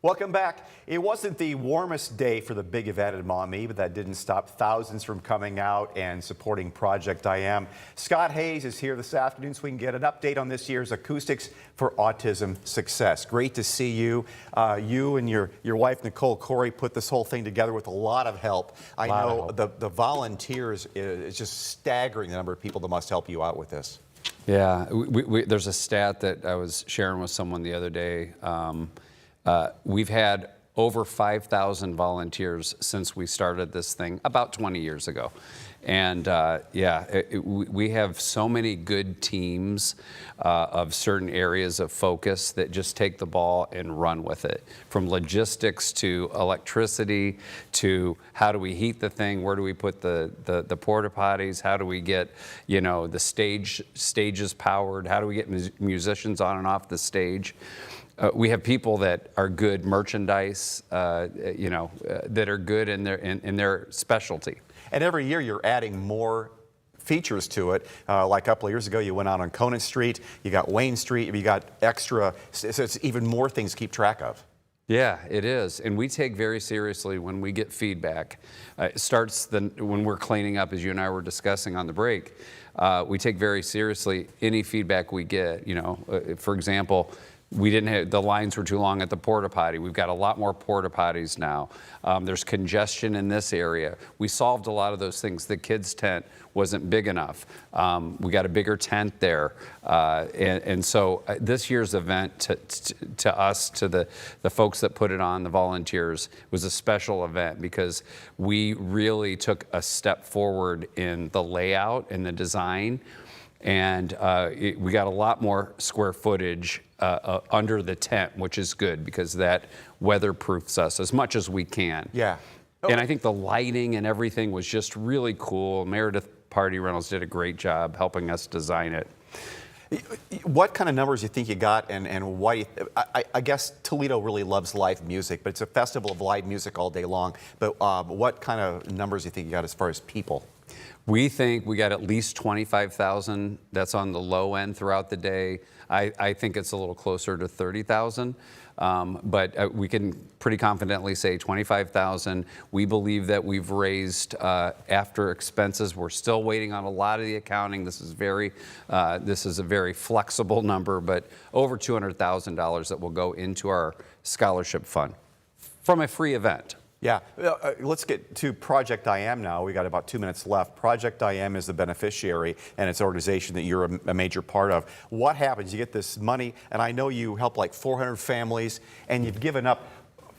Welcome back. It wasn't the warmest day for the big event at Maumee, but that didn't stop thousands from coming out and supporting Project iAm. Scott Hayes is here this afternoon so we can get an update on this year's Acoustics for Autism success. Great to see you. You and your wife, Nicole Corey, put this whole thing together with a lot of help. I know the volunteers is just staggering, the number of people that must help you out with this. Yeah, there's a stat that I was sharing with someone the other day. We've had over 5,000 volunteers since we started this thing about 20 years ago. And we have so many good teams of certain areas of focus that just take the ball and run with it. From logistics to electricity to how do we heat the thing, where do we put the porta potties, how do we get, you know, the stages powered, how do we get musicians on and off the stage. We have people that are good merchandise, that are good in their specialty. And every year you're adding more features to it. Like a couple of years ago, you went out on Conant Street, you got Wayne Street, you got extra, so it's even more things to keep track of. Yeah, it is. And we take very seriously when we get feedback. It starts when we're cleaning up, as you and I were discussing on the break. We take very seriously any feedback we get. You know, for example, we didn't have, the lines were too long at the porta potty. We've got a lot more porta potties now. There's congestion in this area. We solved a lot of those things. The kids' tent wasn't big enough. We got a bigger tent there. And so this year's event to us, to the folks that put it on, the volunteers, was a special event because we really took a step forward in the layout and the design. And we got a lot more square footage under the tent, which is good because that weatherproofs us as much as we can. Yeah. And I think the lighting and everything was just really cool. Meredith Party Rentals did a great job helping us design it. What kind of numbers do you think you got, and why? I guess Toledo really loves live music, but it's a festival of live music all day long. But what kind of numbers do you think you got as far as people? We think we got at least 25,000. That's on the low end throughout the day. I think it's a little closer to 30,000. But we can pretty confidently say 25,000. We believe that we've raised after expenses. We're still waiting on a lot of the accounting. This is a very flexible number, but over $200,000 that will go into our scholarship fund from a free event. Yeah, let's get to Project iAm now. We got about 2 minutes left. Project iAm is the beneficiary, and it's an organization that you're a major part of. What happens? You get this money, and I know you help like 400 families, and you've given up,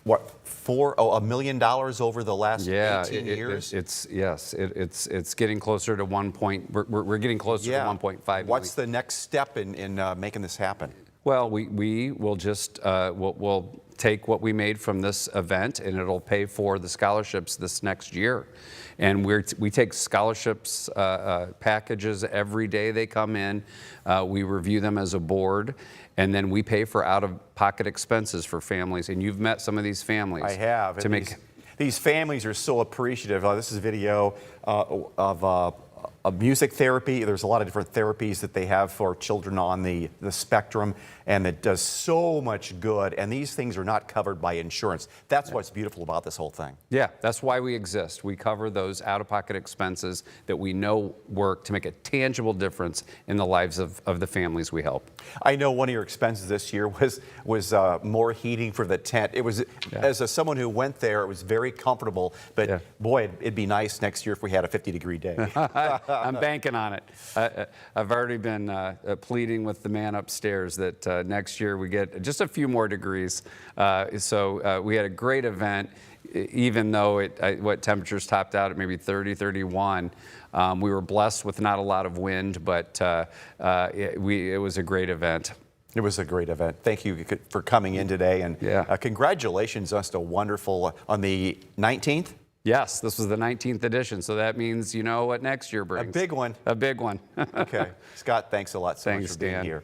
what, $1 million over the last 18 years? It's getting closer to we're getting closer to 1.5 million. What's the next step in making this happen? Well, we will just we'll take what we made from this event, and it'll pay for the scholarships this next year. And we take scholarships packages every day they come in. We review them as a board, and then we pay for out-of-pocket expenses for families. And you've met some of these families. I have. These families are so appreciative. This is a video of music therapy. There's a lot of different therapies that they have for children on the spectrum, and it does so much good. And these things are not covered by insurance. That's what's beautiful about this whole thing. Yeah, that's why we exist. We cover those out-of-pocket expenses that we know work to make a tangible difference in the lives of the families we help. I know one of your expenses this year was more heating for the tent. It was, as someone who went there, it was very comfortable. But boy, it'd be nice next year if we had a 50-degree day. I'm banking on it. I've already been pleading with the man upstairs that next year we get just a few more degrees. So we had a great event, even though what temperatures topped out at maybe 30, 31. We were blessed with not a lot of wind, but it was a great event. It was a great event. Thank you for coming in today, and congratulations on a wonderful, on the 19th? Yes, this was the 19th edition, so that means you know what next year brings. A big one. A big one. Okay. Scott, thanks a lot so much for being Dan. here.